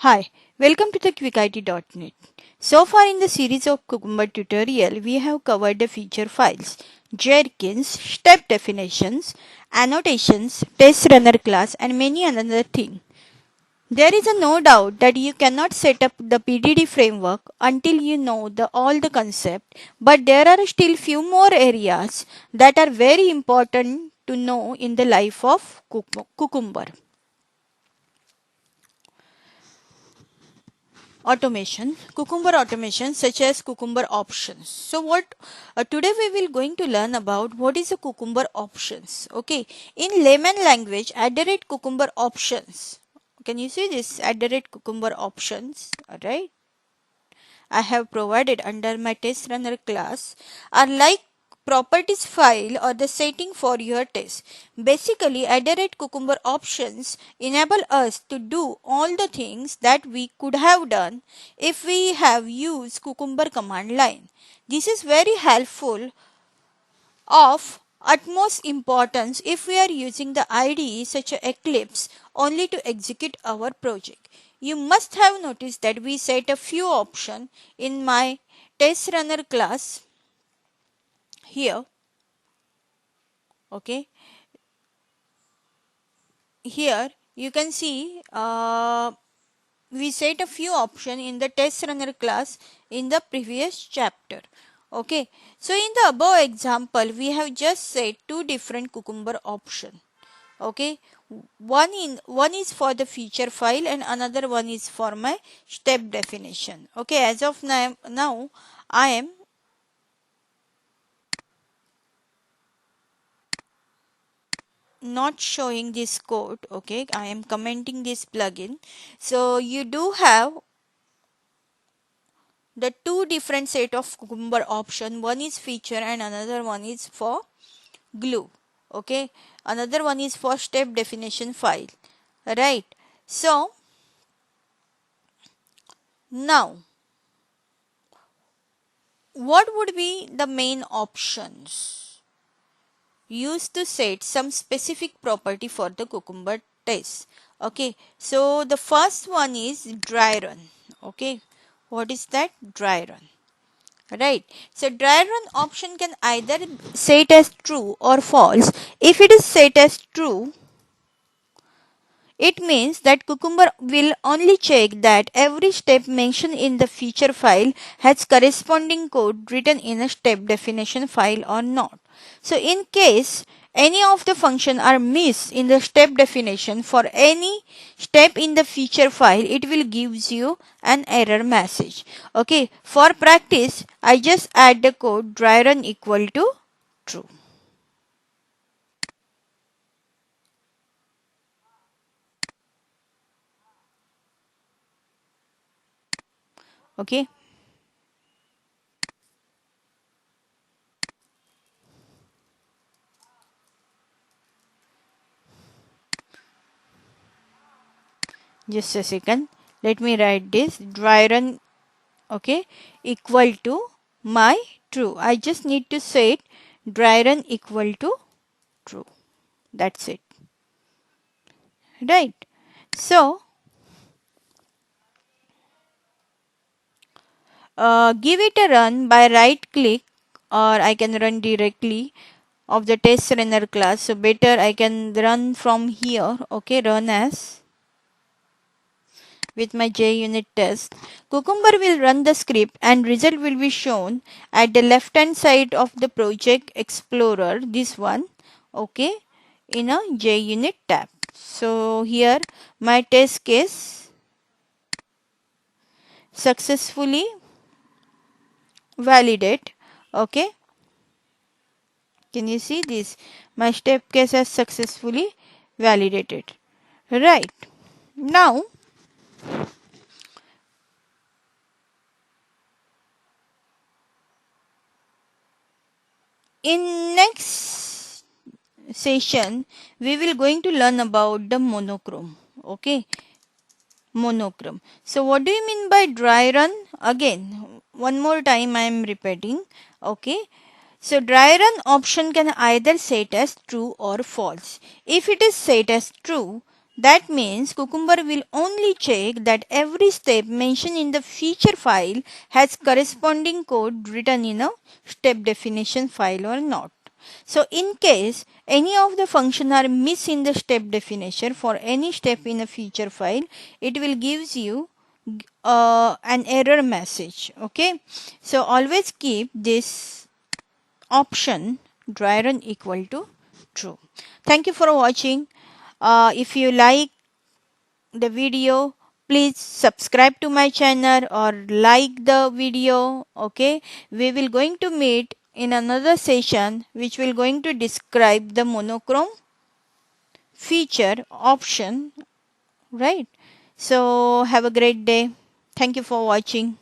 Hi, welcome to the QuickIT.net. So far in the series of Cucumber tutorial, we have covered the feature files, Jenkins, step definitions, annotations, test runner class and many another thing. There is a no doubt that you cannot set up the PDD framework until you know all the concept, but there are still few more areas that are very important to know in the life of Cucumber. Cucumber automation such as Cucumber options. So what today we will going to learn about what is a Cucumber options. Okay, in layman language, @Cucumber options. Can you see this @Cucumber options? All right, I have provided under my test runner class are like properties file or the setting for your test. Basically, @Cucumber options enable us to do all the things that we could have done if we have used Cucumber command line. This is very helpful of utmost importance if we are using the IDE such as Eclipse only to execute our project. You must have noticed that we set a few options in my test runner class here. Okay, here you can see we set a few options in the test runner class in the previous chapter. Okay, so in the above example we have just set two different Cucumber options. Okay, one is for the feature file and another one is for my step definition. Okay, as of now I am not showing this code. Okay, I am commenting this plugin. So you do have the two different set of Cucumber option. One is feature and another one is for glue. Okay, another one is for step definition file. Right, so now what would be the main options used to set some specific property for the Cucumber test? Okay, so the first one is dry run. Okay, what is that? Dry run. Right, so dry run option can either set as true or false. If it is set as true, it means that Cucumber will only check that every step mentioned in the feature file has corresponding code written in a step definition file or not. So in case any of the functions are missed in the step definition for any step in the feature file, it will gives you an error message. Okay, for practice, I just add the code dry run equal to true. Okay. Just a second. Let me write this dry run, okay, equal to my true. I just need to set dry run equal to true. That's it. Right. So give it a run by right click, or I can run directly of the test runner class. So better I can run from here. Okay, run as with my JUnit test. Cucumber will run the script and result will be shown at the left hand side of the project explorer, this one, okay, in a JUnit tab. So here my test case successfully validate. Okay, can you see this? My step case has successfully validated. Right, now in next session we will going to learn about the monochrome. Okay, monochrome. So what do you mean by dry run? Again, one more time I am repeating. Okay, so dry run option can either set as true or false. If it is set as true, That means Cucumber will only check that every step mentioned in the feature file has corresponding code written in a step definition file or not. So in case any of the function are missed in the step definition for any step in a feature file, it will gives you an error message. Okay, so always keep this option dry run equal to true. Thank you for watching. If you like the video, please subscribe to my channel or like the video. Okay, we will going to meet in another session which will going to describe the monochrome feature option, right? So have a great day. Thank you for watching.